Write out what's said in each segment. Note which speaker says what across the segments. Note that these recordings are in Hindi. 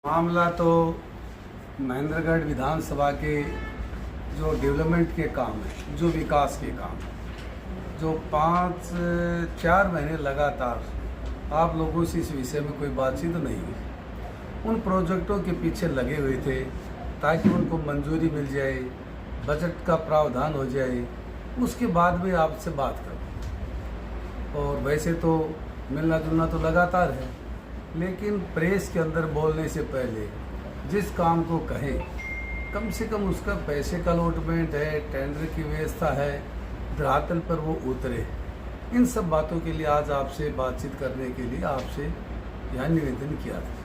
Speaker 1: मामला तो महेंद्रगढ़ विधानसभा के जो डेवलपमेंट के काम है, जो विकास के काम है, जो 4 महीने लगातार आप लोगों से इस विषय में कोई बातचीत नहीं हुई। उन प्रोजेक्टों के पीछे लगे हुए थे ताकि उनको मंजूरी मिल जाए, बजट का प्रावधान हो जाए, उसके बाद भी आपसे बात करो। और वैसे तो मिलना जुलना तो लगातार है, लेकिन प्रेस के अंदर बोलने से पहले जिस काम को कहें, कम से कम उसका पैसे का अलॉटमेंट है, टेंडर की व्यवस्था है, धरातल पर वो उतरे। इन सब बातों के लिए आज आपसे बातचीत करने के लिए आपसे यहाँ निवेदन किया था।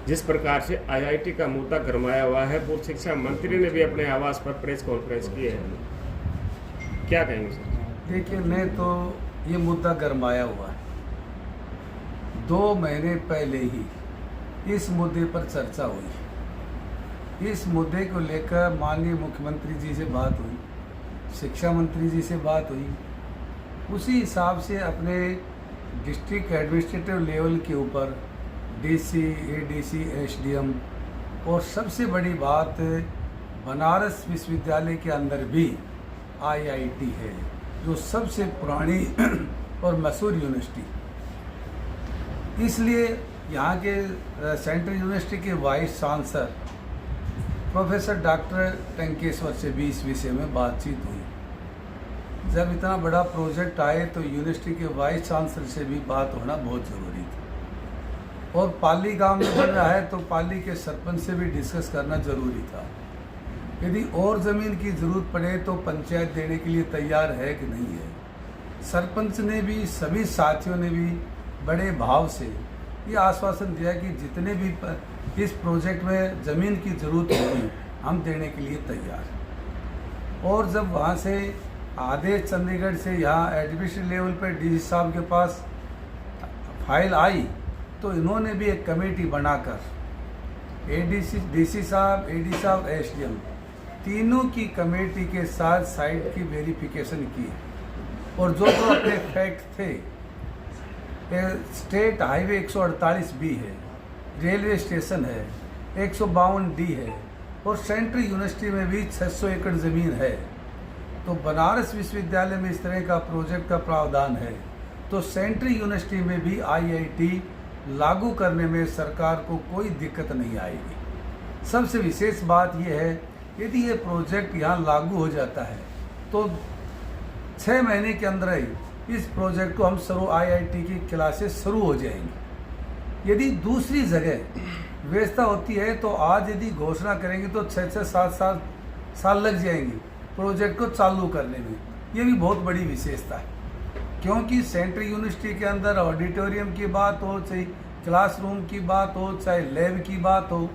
Speaker 2: जिस प्रकार से आईआईटी का मुद्दा गरमाया हुआ है, पूर्व शिक्षा मंत्री ने भी अपने आवास पर प्रेस कॉन्फ्रेंस की है, क्या कहेंगे सर?
Speaker 1: देखिए, मैं तो ये मुद्दा गरमाया हुआ है। 2 महीने पहले ही इस मुद्दे पर चर्चा हुई। इस मुद्दे को लेकर माननीय मुख्यमंत्री जी से बात हुई, शिक्षा मंत्री जी से बात हुई। उसी हिसाब से अपने डिस्ट्रिक्ट एडमिनिस्ट्रेटिव लेवल के ऊपर डीसी, एडीसी, एसडीएम और सबसे बड़ी बात, बनारस विश्वविद्यालय के अंदर भी आईआईटी है, जो सबसे पुरानी और मशहूर यूनिवर्सिटी। इसलिए यहाँ के सेंट्रल यूनिवर्सिटी के vice chancellor professor doctor Tankeshwar से भी इस विषय में बातचीत हुई। जब इतना बड़ा प्रोजेक्ट आए तो यूनिवर्सिटी के वाइस चांसलर से भी बात होना बहुत ज़रूरी था। और पाली गांव में बन रहा है तो पाली के सरपंच से भी डिस्कस करना ज़रूरी था। यदि और ज़मीन की ज़रूरत पड़े तो पंचायत देने के लिए तैयार है कि नहीं है। सरपंच ने भी, सभी साथियों ने भी बड़े भाव से ये आश्वासन दिया कि जितने भी इस प्रोजेक्ट में ज़मीन की ज़रूरत होगी हम देने के लिए तैयार हैं। और जब वहाँ से आदेश चंडीगढ़ से यहाँ एडमिनिस्ट्रेटिव लेवल पर डीसी साहब के पास फाइल आई तो इन्होंने भी एक कमेटी बनाकर एडीसी, डीसी साहब, एडी साहब, एसडीएम तीनों की कमेटी के साथ साइट की वेरिफिकेशन की। और जो अपने फैक्ट थे, स्टेट हाईवे 148 बी है, रेलवे स्टेशन है, 152 डी है और सेंट्रल यूनिवर्सिटी में भी 600 एकड़ ज़मीन है। तो बनारस विश्वविद्यालय में इस तरह का प्रोजेक्ट का प्रावधान है, तो सेंट्रल यूनिवर्सिटी में भी आईआईटी लागू करने में सरकार को कोई दिक्कत नहीं आएगी। सबसे विशेष बात यह है, यदि ये प्रोजेक्ट यहाँ लागू हो जाता है तो 6 महीने के अंदर ही इस प्रोजेक्ट को हम आईआईटी की क्लासेस शुरू हो जाएंगी। यदि दूसरी जगह व्यवस्था होती है तो आज यदि घोषणा करेंगे तो 6-6, 7 साल लग जाएंगे प्रोजेक्ट को चालू करने में। ये भी बहुत बड़ी विशेषता है, क्योंकि सेंट्रल यूनिवर्सिटी के अंदर ऑडिटोरियम की बात हो, चाहे क्लासरूम की बात हो, चाहे लैब की बात हो,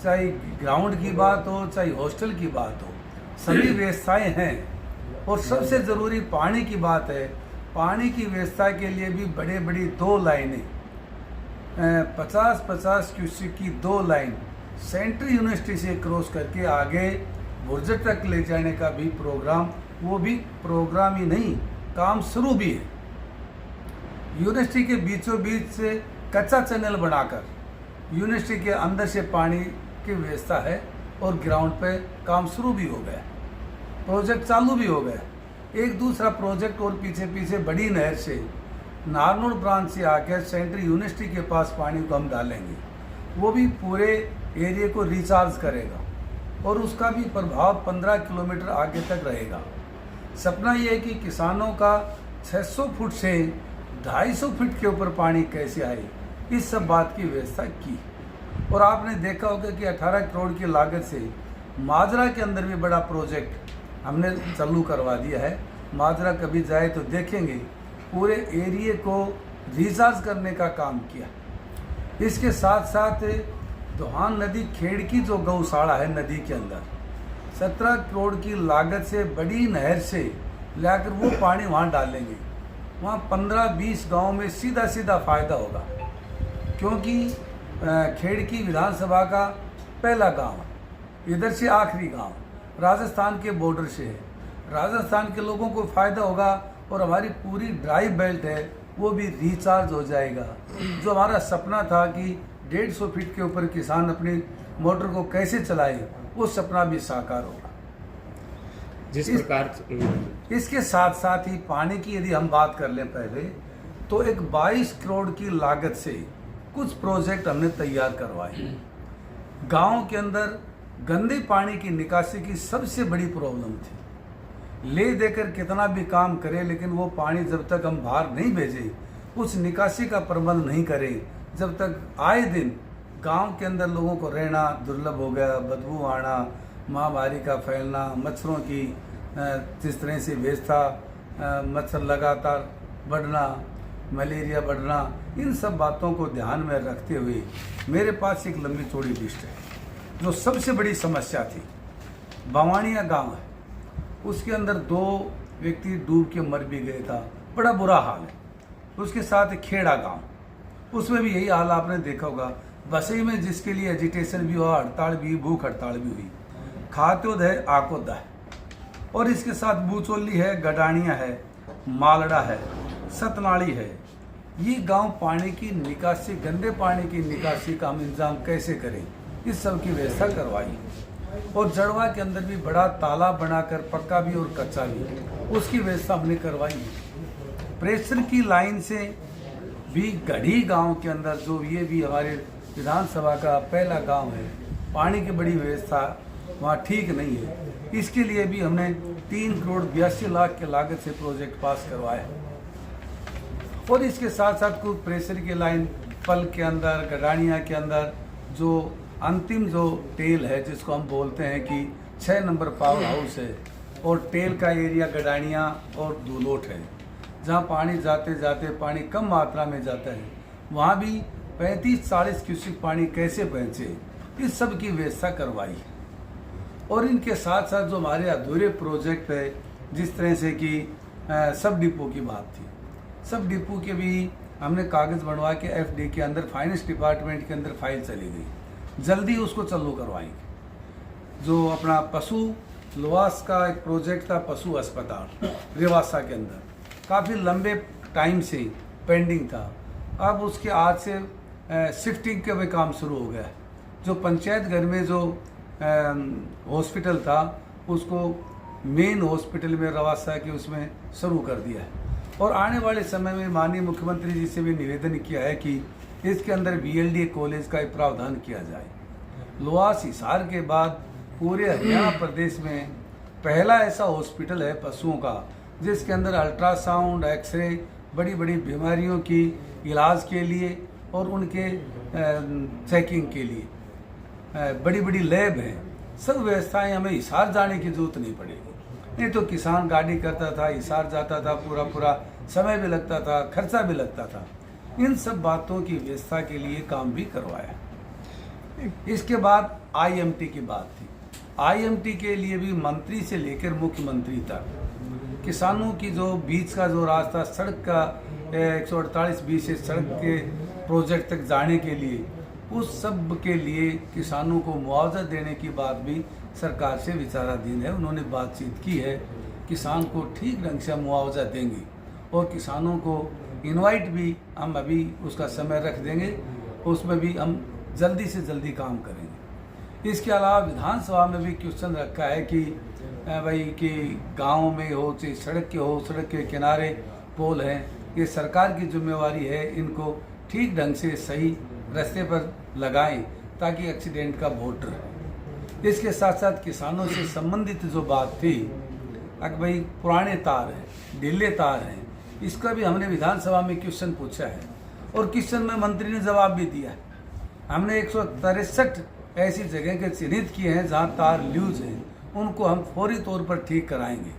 Speaker 1: चाहे ग्राउंड की बात हो, चाहे हॉस्टल की बात हो, सभी व्यवस्थाएं हैं। और सबसे ज़रूरी पानी की बात है। पानी की व्यवस्था के लिए भी बड़े 2 लाइनें, 50-50 क्यूसेक की 2 लाइन सेंट्रल यूनिवर्सिटी से क्रॉस करके आगे बुर्जट तक ले जाने का भी प्रोग्राम, वो भी प्रोग्राम ही नहीं, काम शुरू भी है। यूनिवर्सिटी के बीचों बीच से कच्चा चैनल बनाकर यूनिवर्सिटी के अंदर से पानी की व्यवस्था है और ग्राउंड पे काम शुरू भी हो गया, प्रोजेक्ट चालू भी हो गया। एक दूसरा प्रोजेक्ट और पीछे बड़ी नहर से नारनौल ब्रांच से आकर सेंट्रल यूनिवर्सिटी के पास पानी को हम डालेंगे, वो भी पूरे एरिया को रिचार्ज करेगा और उसका भी प्रभाव 15 किलोमीटर आगे तक रहेगा। सपना ये है कि किसानों का 600 फुट से 250 फीट के ऊपर पानी कैसे आए, इस सब बात की व्यवस्था की। और आपने देखा होगा कि 18 करोड़ की लागत से माजरा के अंदर भी बड़ा प्रोजेक्ट हमने चालू करवा दिया है। माजरा कभी जाए तो देखेंगे, पूरे एरिया को रिचार्ज करने का काम किया। इसके साथ साथ दोहान नदी खेड़ की जो गौशाला है नदी के अंदर, 17 करोड़ की लागत से बड़ी नहर से लाकर वो पानी वहाँ डालेंगे। वहाँ 15-20 गाँव में सीधा फ़ायदा होगा, क्योंकि खेड़की विधानसभा का पहला गांव है, इधर से आखिरी गांव राजस्थान के बॉर्डर से है। राजस्थान के लोगों को फ़ायदा होगा और हमारी पूरी ड्राई बेल्ट है वो भी रिचार्ज हो जाएगा। जो हमारा सपना था कि 150 फीट के ऊपर किसान अपनी मोटर को कैसे चलाए, वो सपना भी साकार होगा।
Speaker 2: जिस प्रकार
Speaker 1: इसके साथ साथ ही पानी की यदि हम बात कर लें पहले, तो एक 22 करोड़ की लागत से कुछ प्रोजेक्ट हमने तैयार करवाए। गांव के अंदर गंदे पानी की निकासी की सबसे बड़ी प्रॉब्लम थी। ले देकर कितना भी काम करें, लेकिन वो पानी जब तक हम बाहर नहीं भेजें, उस निकासी का प्रबंध नहीं करें, जब तक आए दिन गांव के अंदर लोगों को रहना दुर्लभ हो गया, बदबू आना, महामारी का फैलना, मच्छरों की जिस तरह से व्यवस्था, मच्छर लगातार बढ़ना, मलेरिया बढ़ना, इन सब बातों को ध्यान में रखते हुए मेरे पास एक लंबी चौड़ी लिस्ट है। जो सबसे बड़ी समस्या थी, बवानिया गांव है, उसके अंदर 2 व्यक्ति डूब के मर भी गए था, बड़ा बुरा हाल है। उसके साथ खेड़ा गांव, उसमें भी यही हाल आपने देखा होगा। बसई में जिसके लिए एजिटेशन भी हुआ, हड़ताल भी, भूख हड़ताल भी हुई। खात्योद है, आकोदा है, और इसके साथ बूचोली है, गडानिया है, मालड़ा है, सतनाड़ी है। ये गांव पानी की निकासी, गंदे पानी की निकासी का हम इंतजाम कैसे करें, इस सब की व्यवस्था करवाई। और जड़वा के अंदर भी बड़ा तालाब बनाकर, पक्का भी और कच्चा भी, उसकी व्यवस्था हमने करवाई। प्रेशर की लाइन से भी गढ़ी गांव के अंदर, जो ये भी हमारे विधानसभा का पहला गांव है, पानी की बड़ी व्यवस्था वहाँ ठीक नहीं है। इसके लिए भी हमने 3 करोड़ 82 लाख के लागत से प्रोजेक्ट पास करवाया। और इसके साथ साथ कुछ प्रेशर की लाइन पल के अंदर, गडानिया के अंदर, जो अंतिम जो टेल है, जिसको हम बोलते हैं कि 6 नंबर पावर हाउस है, और टेल का एरिया गडानिया और दूलोट है, जहाँ पानी जाते जाते पानी कम मात्रा में जाता है, वहाँ भी 35-40 क्यूसेक पानी कैसे पहुँचे, इस सब की व्यवस्था करवाई। और इनके साथ साथ जो हमारे अधूरे प्रोजेक्ट है, जिस तरह से कि सब डिपो की बात थी, सब डिपो के भी हमने कागज़ बनवा के FD के अंदर, फाइनेंस डिपार्टमेंट के अंदर फाइल चली गई, जल्दी उसको चालू करवाएंगे। जो अपना पशु लुवास का एक प्रोजेक्ट था, पशु अस्पताल रेवासा के अंदर, काफ़ी लंबे टाइम से पेंडिंग था। अब उसके आज से शिफ्टिंग का भी काम शुरू हो गया है। जो पंचायत घर में जो हॉस्पिटल था, उसको मेन हॉस्पिटल में रवासा के उसमें शुरू कर दिया है। और आने वाले समय में माननीय मुख्यमंत्री जी से भी निवेदन किया है कि इसके अंदर BLD कॉलेज का प्रावधान किया जाए। लुवास हिसार के बाद पूरे हरियाणा प्रदेश में पहला ऐसा हॉस्पिटल है पशुओं का, जिसके अंदर अल्ट्रासाउंड, एक्सरे, बड़ी बड़ी बीमारियों की इलाज के लिए और उनके चेकिंग के लिए बड़ी बड़ी लैब हैं। सब व्यवस्थाएं, हमें हिसार जाने की जरूरत नहीं पड़ेगी। नहीं तो किसान गाड़ी करता था, हिसार जाता था, पूरा समय भी लगता था, खर्चा भी लगता था। इन सब बातों की व्यवस्था के लिए काम भी करवाया। इसके बाद IMT की बात थी। IMT के लिए भी मंत्री से लेकर मुख्यमंत्री तक किसानों की जो बीच का जो रास्ता, सड़क का 148B से सड़क के प्रोजेक्ट तक जाने के लिए, उस सब के लिए किसानों को मुआवजा देने की बात भी सरकार से विचाराधीन है। उन्होंने बातचीत की है, किसान को ठीक ढंग से मुआवजा देंगे, और किसानों को इनवाइट भी हम अभी उसका समय रख देंगे, उसमें भी हम जल्दी से जल्दी काम करेंगे। इसके अलावा विधानसभा में भी क्वेश्चन रखा है कि भाई कि गाँव में हो चाहे सड़क के हो, सड़क के किनारे पोल हैं, ये सरकार की जिम्मेवारी है, इनको ठीक ढंग से सही रास्ते पर लगाएं ताकि एक्सीडेंट का बहुत रहे। इसके साथ साथ किसानों से संबंधित जो बात थी, अगर भाई पुराने तार हैं, ढीले तार हैं, इसका भी हमने विधानसभा में क्वेश्चन पूछा है, और क्वेश्चन में मंत्री ने जवाब भी दिया है। हमने 163 ऐसी जगह के चिन्हित किए हैं जहां तार लूज हैं, उनको हम फौरी तौर पर ठीक कराएंगे।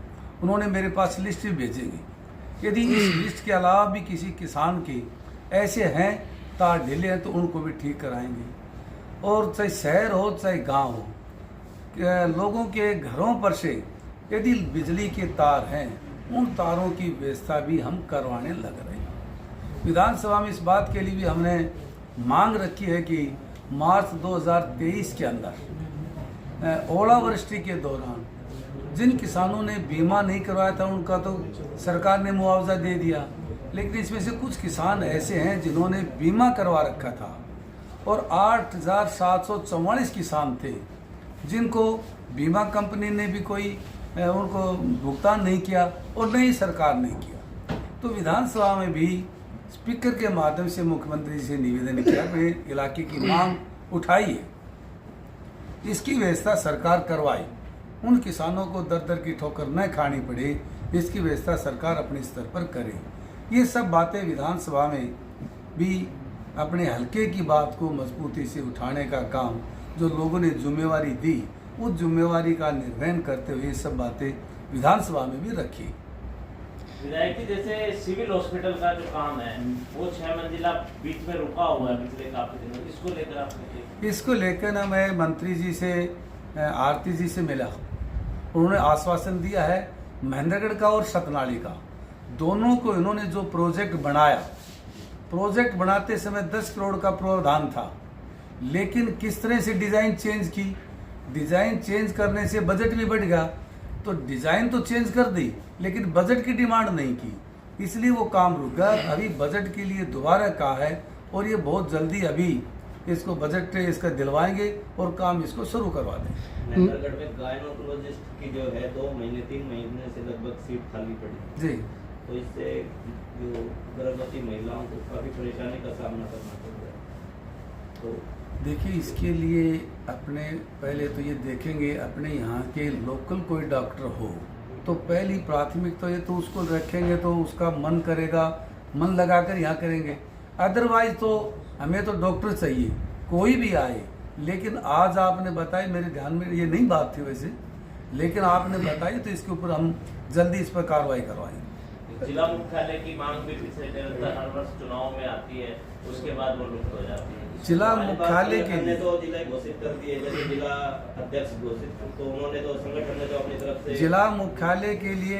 Speaker 1: उन्होंने मेरे पास लिस्ट भी भेजेंगे। यदि इस लिस्ट के अलावा भी किसी किसान की ऐसे हैं तार ढीले हैं, तो उनको भी ठीक कराएंगे। और चाहे शहर हो चाहे गांव हो, लोगों के घरों पर से यदि बिजली के तार हैं, उन तारों की व्यवस्था भी हम करवाने लग रहे हैं। विधानसभा में इस बात के लिए भी हमने मांग रखी है कि मार्च 2023 के अंदर ओलावृष्टि के दौरान जिन किसानों ने बीमा नहीं करवाया था, उनका तो सरकार ने मुआवजा दे दिया, लेकिन इसमें से कुछ किसान ऐसे हैं जिन्होंने बीमा करवा रखा था और 8,744 किसान थे जिनको बीमा कंपनी ने भी कोई उनको भुगतान नहीं किया और न ही सरकार ने किया। तो विधानसभा में भी स्पीकर के माध्यम से मुख्यमंत्री जी से निवेदन किया कि इलाके की मांग उठाइए, इसकी व्यवस्था सरकार करवाए, उन किसानों को दर दर की ठोकर न खानी पड़े, इसकी व्यवस्था सरकार अपने स्तर पर करे। ये सब बातें विधानसभा में भी अपने हल्के की बात को मजबूती से उठाने का काम जो लोगों ने जिम्मेवारी दी, उस जिम्मेवारी का निर्वहन करते हुए ये सब बातें विधानसभा में भी रखी।
Speaker 3: विधायक जी, जैसे सिविल हॉस्पिटल का जो काम है वो 6 मंजिला बीच में रुका हुआ है पिछले काफी दिनों, इसको लेकर आपने?
Speaker 1: इसको लेकर ना मैं मंत्री जी से, आरती जी से मिला, उन्होंने आश्वासन दिया है महेंद्रगढ़ का और सतनाली का दोनों को इन्होंने जो प्रोजेक्ट बनाया, प्रोजेक्ट बनाते समय 10 करोड़ का प्रावधान था, लेकिन किस तरह से डिज़ाइन चेंज की, डिज़ाइन चेंज करने से बजट भी बढ़ गया, तो डिज़ाइन तो चेंज कर दी लेकिन बजट की डिमांड नहीं की, इसलिए वो काम रुक गया। अभी बजट के लिए दोबारा कहा है और ये बहुत जल्दी अभी इसको बजट इसका दिलवाएंगे और काम इसको शुरू करवा देंगे।
Speaker 3: महेंद्रगढ़ में गायनोकोलॉजिस्ट की जो है 2 महीने 3 महीने से लगभग सीट खाली पड़ी
Speaker 1: जी,
Speaker 3: तो इससे जो गर्भवती महिलाओं को काफ़ी परेशानी का सामना करना पड़ रहा है। तो
Speaker 1: देखिए, इसके लिए अपने पहले तो ये देखेंगे अपने यहाँ के लोकल कोई डॉक्टर हो तो पहली प्राथमिकता ये तो उसको रखेंगे तो उसका मन करेगा, मन लगाकर यहाँ करेंगे। अदरवाइज तो हमें तो डॉक्टर चाहिए कोई भी आए, लेकिन आज आपने बताई, मेरे ध्यान में ये नहीं बात थी वैसे, लेकिन आपने बताई तो इसके ऊपर हम जल्दी इस पर कार्रवाई करवाएंगे।
Speaker 3: जिला मुख्यालय की मांग भी पिछले निरंतर हर वर्ष चुनाव में आती है, उसके बाद वो लुप्त हो जाती है।
Speaker 1: जिला मुख्यालय के लिए
Speaker 3: तो जिला घोषित कर दिए, जैसे जिला अध्यक्ष घोषित, तो उन्होंने तो संगठन ने तो अपनी तरफ से
Speaker 1: जिला मुख्यालय के लिए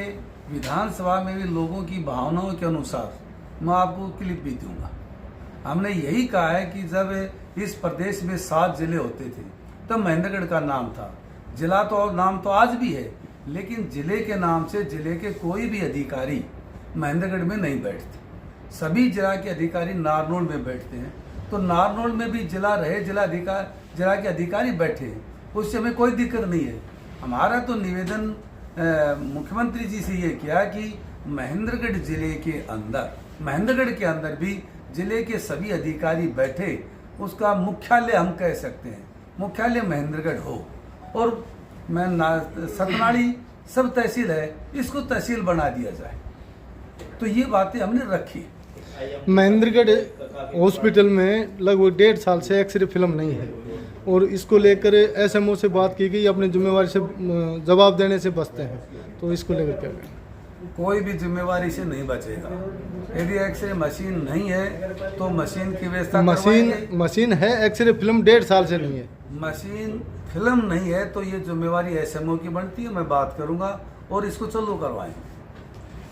Speaker 1: विधानसभा में भी लोगों की भावनाओं के अनुसार मैं आपको क्लिप भी दूंगा। हमने यही कहा है कि जब इस प्रदेश में 7 जिले होते थे तब महेंद्रगढ़ का नाम था, जिला तो नाम तो आज भी है, लेकिन जिले के नाम से जिले के कोई भी अधिकारी महेंद्रगढ़ में नहीं बैठते, सभी जिला के अधिकारी नारनौल में बैठते हैं। तो नारनौल में भी जिला रहे, जिला के अधिकारी बैठे हैं, उससे हमें कोई दिक्कत नहीं है। हमारा तो निवेदन मुख्यमंत्री जी से ये किया कि महेंद्रगढ़ जिले के अंदर, महेंद्रगढ़ के अंदर भी जिले के सभी अधिकारी बैठे, उसका मुख्यालय हम कह सकते हैं, मुख्यालय महेंद्रगढ़ हो। और सतनाली सब तहसील है, इसको तहसील बना दिया जाए। तो ये बातें हमने रखी।
Speaker 4: महेंद्रगढ़ हॉस्पिटल में लगभग 1.5 साल से एक्सरे फिल्म नहीं है और इसको लेकर एसएमओ से बात की गई, अपनी जिम्मेवारी से जवाब देने से बचते हैं, तो इसको लेकर क्या करें?
Speaker 1: कोई भी जिम्मेवारी से नहीं बचेगा। यदि एक्सरे मशीन नहीं है तो मशीन की व्यवस्था
Speaker 4: मशीन है, एक्सरे फिल्म 1.5 साल से नहीं है।
Speaker 1: मशीन फिल्म नहीं है तो ये जिम्मेवारी एसएमओ की बनती है, मैं बात करूंगा और इसको चालू करवाएंगे।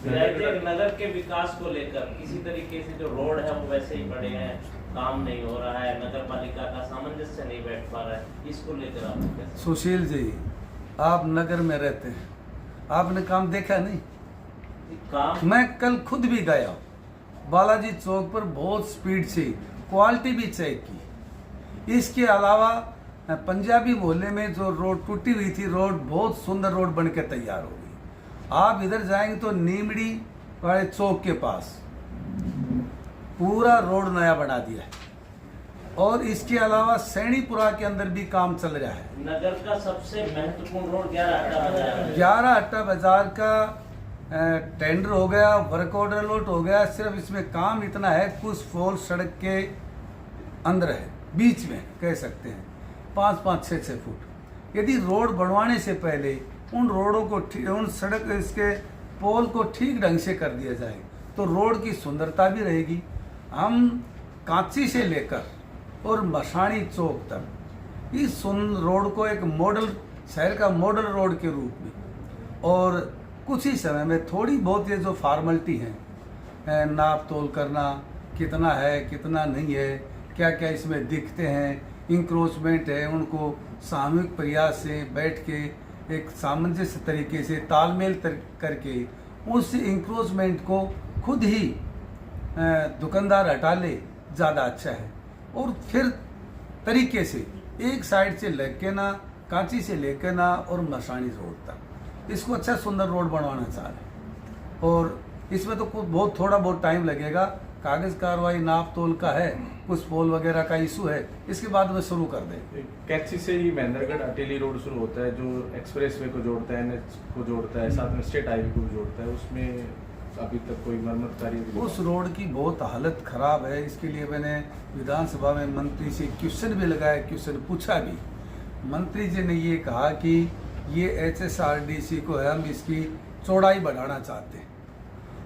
Speaker 3: नगर के विकास को लेकर किसी तरीके से जो रोड है वो वैसे ही पड़े हैं, काम नहीं हो रहा है, नगर पालिका का सामंजस्य नहीं बैठ पा रहा है, इसको लेकर आप कैसे?
Speaker 1: सुशील जी, आप नगर में रहते हैं, आपने काम देखा नहीं?
Speaker 3: काम
Speaker 1: मैं कल खुद भी गया, बालाजी चौक पर बहुत स्पीड से क्वालिटी भी चेक की। इसके अलावा पंजाबी मोहल्ले में जो रोड टूटी हुई थी, रोड बहुत सुंदर रोड बन के तैयार हो गई। आप इधर जाएंगे तो नीमड़ी वाले चौक के पास पूरा रोड नया बना दिया है, और इसके अलावा सैनीपुरा के अंदर भी काम चल रहा है।
Speaker 3: नगर का सबसे महत्वपूर्ण रोड
Speaker 1: 11 अट्टा बाजार का टेंडर हो गया, वर्क ऑर्डर अलॉट हो गया। सिर्फ इसमें काम इतना है, कुछ फोल सड़क के अंदर है, बीच में कह सकते हैं 5-5, 6-6 फुट। यदि रोड बनवाने से पहले उन रोडों को, उन सड़क इसके पोल को ठीक ढंग से कर दिया जाए तो रोड की सुंदरता भी रहेगी। हम कांची से लेकर और मसाणी चौक तक इस रोड को एक मॉडल, शहर का मॉडल रोड के रूप में, और कुछ ही समय में थोड़ी बहुत ये जो फॉर्मेलिटी है, नाप तोल करना, कितना है कितना नहीं है, क्या क्या इसमें दिखते हैं, इंक्रोचमेंट है, उनको सामूहिक प्रयास से बैठ के एक सामंजस्य तरीके से तालमेल करके उस इंक्रोचमेंट को खुद ही दुकानदार हटा ले, ज़्यादा अच्छा है। और फिर तरीके से एक साइड से लेके ना कांची से लेके ना और मसानी रोड तक इसको अच्छा सुंदर रोड बनवाना चाह रहे हैं। और इसमें तो कुछ बहुत थोड़ा बहुत टाइम लगेगा, कागज कार्रवाई नाप तोल का है, कुछ पोल वगैरह का इशू है, इसके बाद में शुरू कर दें।
Speaker 5: कैथी से ही महेंद्रगढ़ अटेली रोड शुरू होता है जो एक्सप्रेसवे को जोड़ता है, एनएच को जोड़ता है, साथ में स्टेट हाईवे को भी जोड़ता है, उसमें अभी तक कोई मरम्मत कार्य
Speaker 1: उस रोड की बहुत हालत खराब है। इसके लिए मैंने विधानसभा में मंत्री से क्वेश्चन भी लगाया, क्वेश्चन पूछा भी। मंत्री जी ने ये कहा कि ये HSRDC को है, हम इसकी चौड़ाई बढ़ाना चाहते हैं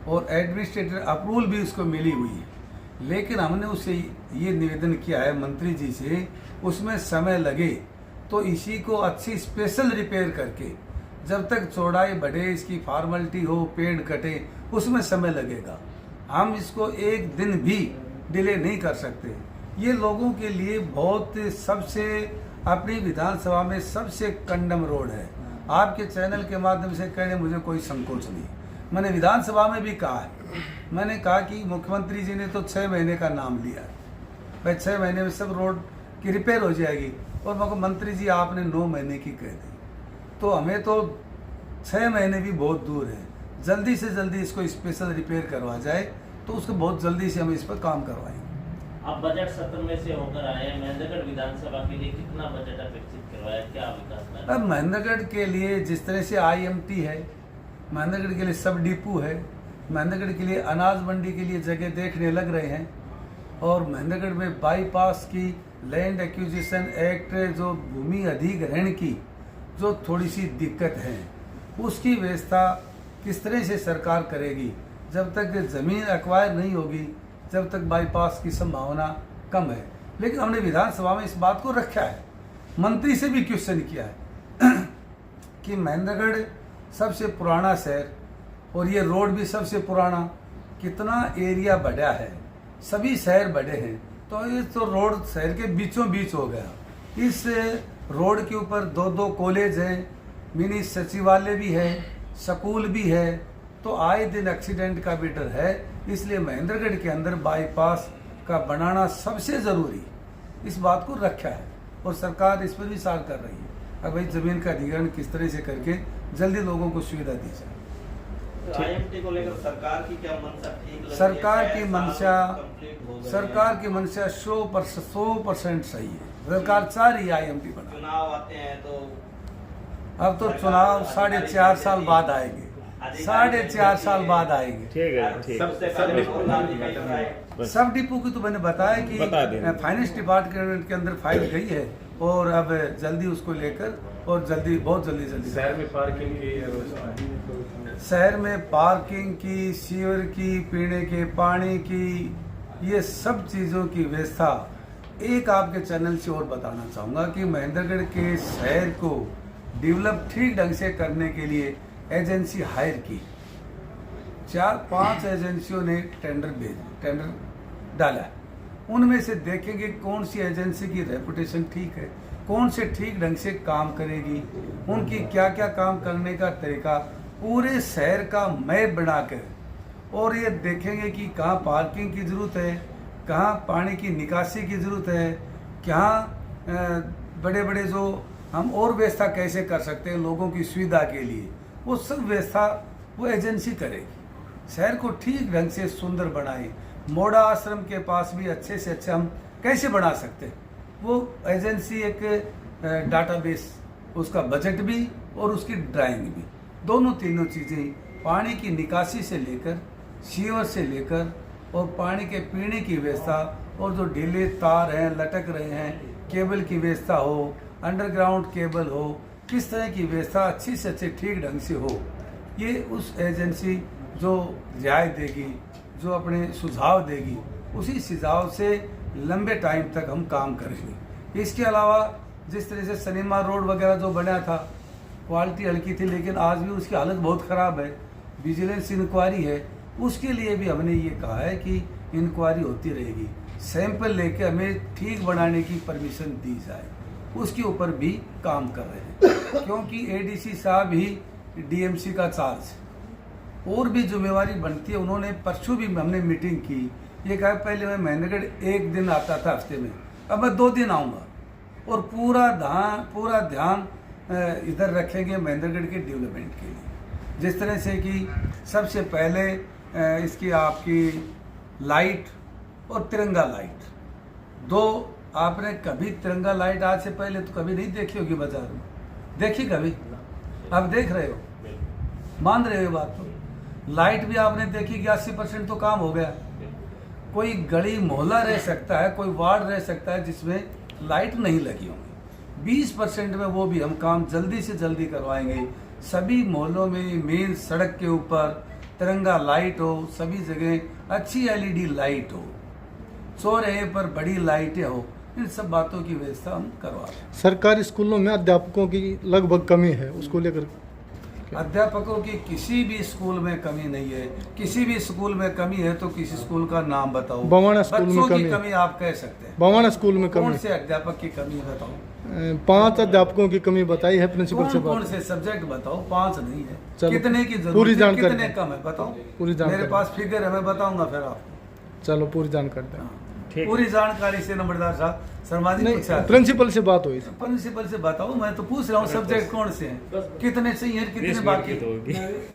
Speaker 1: और एडमिनिस्ट्रेटर अप्रूवल भी उसको मिली हुई है। लेकिन हमने उससे ये निवेदन किया है मंत्री जी से, उसमें समय लगे तो इसी को अच्छी स्पेशल रिपेयर करके जब तक चौड़ाई बढ़े, इसकी फॉर्मेलिटी हो, पेड़ कटे, उसमें समय लगेगा। हम इसको एक दिन भी डिले नहीं कर सकते। ये लोगों के लिए बहुत सबसे अपनी विधानसभा में सबसे कंडम रोड है। आपके चैनल के माध्यम से कहने मुझे कोई संकोच नहीं। मैंने विधानसभा में भी कहा है, मैंने कहा कि मुख्यमंत्री जी ने तो 6 महीने का नाम लिया है, भाई 6 महीने में सब रोड की रिपेयर हो जाएगी, और मुख्यमंत्री जी आपने 9 महीने की कह दी। तो हमें तो 6 महीने भी बहुत दूर है। जल्दी से जल्दी इसको स्पेशल रिपेयर करवा जाए तो उसको बहुत जल्दी से हम इस पर काम करवाएंगे।
Speaker 3: आप बजट सत्र में से होकर आए हैं, महेंद्रगढ़ विधानसभा के लिए कितना बजट अपेक्षित करवाया, क्या विकास कर?
Speaker 1: अब महेंद्रगढ़ के लिए जिस तरह से IMT है, महेंद्रगढ़ के लिए सब डिपो है, महेंद्रगढ़ के लिए अनाज मंडी के लिए जगह देखने लग रहे हैं, और महेंद्रगढ़ में बाईपास की लैंड एक्विजिशन एक्ट जो भूमि अधिग्रहण की जो थोड़ी सी दिक्कत है, उसकी व्यवस्था किस तरह से सरकार करेगी। जब तक ज़मीन एक्वायर नहीं होगी, जब तक बाईपास की संभावना कम है। लेकिन हमने विधानसभा में इस बात को रखा है, मंत्री से भी क्वेश्चन किया है कि महेंद्रगढ़ सबसे पुराना शहर और ये रोड भी सबसे पुराना, कितना एरिया बढ़ा है, सभी शहर बढ़े हैं, तो ये तो रोड शहर के बीचों बीच हो गया। इस रोड के ऊपर 2-2 कॉलेज हैं, मिनी सचिवालय भी है, स्कूल भी है, तो आए दिन एक्सीडेंट का भी डर है। इसलिए महेंद्रगढ़ के अंदर बाईपास का बनाना सबसे ज़रूरी, इस बात को रखा है और सरकार इस पर विचार कर रही है। अब भाई ज़मीन का अधिग्रहण किस तरह से करके जल्दी लोगों को सुविधा दी जाए।
Speaker 6: तो IMT को लेकर सरकार की क्या मंशा ठीक लग रही है?
Speaker 1: सरकार की
Speaker 6: 6
Speaker 1: मंशा
Speaker 6: साल कंप्लीट हो गए
Speaker 1: सरकार
Speaker 6: हैं।
Speaker 1: की मंशा 100% सही है। सरकार चाह रही है IMT बना।
Speaker 6: चुनाव आते हैं तो
Speaker 1: अब तो चुनाव 4.5 साल बाद आएंगे, 4.5 साल बाद आएंगे।
Speaker 2: ठीक है, ठीक।
Speaker 6: सबसे पहले राहुल गांधी का ही है।
Speaker 1: सब डिपो की तो मैंने बताया
Speaker 2: बता दें।
Speaker 1: कि फाइनेंस डिपार्टमेंट के अंदर फाइल गई है और अब जल्दी उसको लेकर और जल्दी बहुत जल्दी
Speaker 5: शहर में पार्किंग की व्यवस्था है,
Speaker 1: शहर में पार्किंग की, सीवर की, पीने के पानी की, ये सब चीज़ों की व्यवस्था। एक आपके चैनल से और बताना चाहूँगा कि महेंद्रगढ़ के शहर को डेवलप ठीक ढंग से करने के लिए एजेंसी हायर की। 4-5 एजेंसियों ने टेंडर डाला। उनमें से देखेंगे कौन सी एजेंसी की रेपुटेशन ठीक है, कौन से ठीक ढंग से काम करेगी, उनकी क्या क्या काम करने का तरीका, पूरे शहर का मैप बनाकर, और ये देखेंगे कि कहाँ पार्किंग की ज़रूरत है, कहाँ पानी की निकासी की ज़रूरत है, कहाँ बड़े बड़े जो हम और व्यवस्था कैसे कर सकते हैं लोगों की सुविधा के लिए, वो सब व्यवस्था वो एजेंसी करेगी। शहर को ठीक ढंग से सुंदर बनाए। मोड़ा आश्रम के पास भी अच्छे से अच्छा हम कैसे बना सकते हैं, वो एजेंसी एक डाटाबेस, उसका बजट भी और उसकी ड्राइंग भी, दोनों तीनों चीज़ें, पानी की निकासी से लेकर, सीवर से लेकर, और पानी के पीने की व्यवस्था, और जो ढीले तार हैं लटक रहे हैं, केबल की व्यवस्था हो, अंडरग्राउंड केबल हो, किस तरह की व्यवस्था अच्छी से अच्छी ठीक ढंग से हो, ये उस एजेंसी जो राय देगी, जो अपने सुझाव देगी, उसी सुझाव से लंबे टाइम तक हम काम करेंगे। इसके अलावा जिस तरह से सिनेमा रोड वगैरह जो बना था, क्वालिटी हल्की थी, लेकिन आज भी उसकी हालत बहुत ख़राब है। विजिलेंस इंक्वायरी है, उसके लिए भी हमने ये कहा है कि इंक्वायरी होती रहेगी, सैंपल लेके हमें ठीक बनाने की परमिशन दी जाए, उसके ऊपर भी काम कर रहे हैं। क्योंकि ADC साहब ही DMC का चार्ज है, और भी जिम्मेवारी बनती है। उन्होंने परसों भी हमने मीटिंग की, ये कहा पहले मैं महेंद्रगढ़ 1 दिन आता था हफ्ते में, अब मैं 2 दिन आऊँगा। और पूरा ध्यान इधर रखेंगे महेंद्रगढ़ के डेवलपमेंट के लिए। जिस तरह से कि सबसे पहले इसकी आपकी लाइट और तिरंगा लाइट, दो आपने कभी तिरंगा लाइट आज से पहले तो कभी नहीं देखी होगी बाजार में, देखी कभी? अब देख रहे हो, मान रहे हो बात तो। लाइट भी आपने देखी कि 80% तो काम हो गया। कोई गली मोहल्ला रह सकता है, कोई वार्ड रह सकता है जिसमें लाइट नहीं लगी होंगी, 20% में वो भी हम काम जल्दी से जल्दी करवाएंगे। सभी मोहल्लों में मेन सड़क के ऊपर तिरंगा लाइट हो, सभी जगह अच्छी LED लाइट हो, चौराहे पर बड़ी लाइटें हो, इन सब बातों की व्यवस्था हम करवा रहे हैं।
Speaker 4: सरकारी स्कूलों में अध्यापकों की लगभग कमी है, उसको लेकर
Speaker 1: अध्यापकों की किसी भी स्कूल में कमी नहीं है। किसी भी स्कूल में कमी है तो किसी स्कूल का नाम बताओ।
Speaker 4: बवाना स्कूल में
Speaker 1: बच्चों की
Speaker 4: कमी है।
Speaker 1: कमी आप कह सकते हैं।
Speaker 4: बवाना स्कूल में
Speaker 1: कौन
Speaker 4: कमी,
Speaker 1: से अध्यापक की कमी है बताओ?
Speaker 4: 5 अध्यापकों की कमी बताई है प्रिंसिपल से
Speaker 1: कौन
Speaker 4: बात।
Speaker 1: से सब्जेक्ट बताओ? 5 नहीं है।
Speaker 4: चलो,
Speaker 1: कितने की जरूरत
Speaker 4: पूरी
Speaker 1: है,
Speaker 4: जानकारी
Speaker 1: कितने
Speaker 4: दें।
Speaker 1: कम है बताओ?
Speaker 4: पूरी जानकारी
Speaker 1: मेरे पास फिगर है, मैं बताऊंगा फिर आपको।
Speaker 4: चलो पूरी जानकारी दें।
Speaker 2: ठीक।
Speaker 1: पूरी जानकारी से नंबरदार साहब शर्मा जी
Speaker 4: नहीं,
Speaker 1: पूछा।
Speaker 4: प्रिंसिपल से बात हुई थी।
Speaker 1: प्रिंसिपल से बताओ, मैं तो पूछ रहा हूँ सब्जेक्ट कौन से हैं, कितने चाहिए, कितने
Speaker 2: 20 मिनट
Speaker 1: बाकी
Speaker 2: की तो होगी।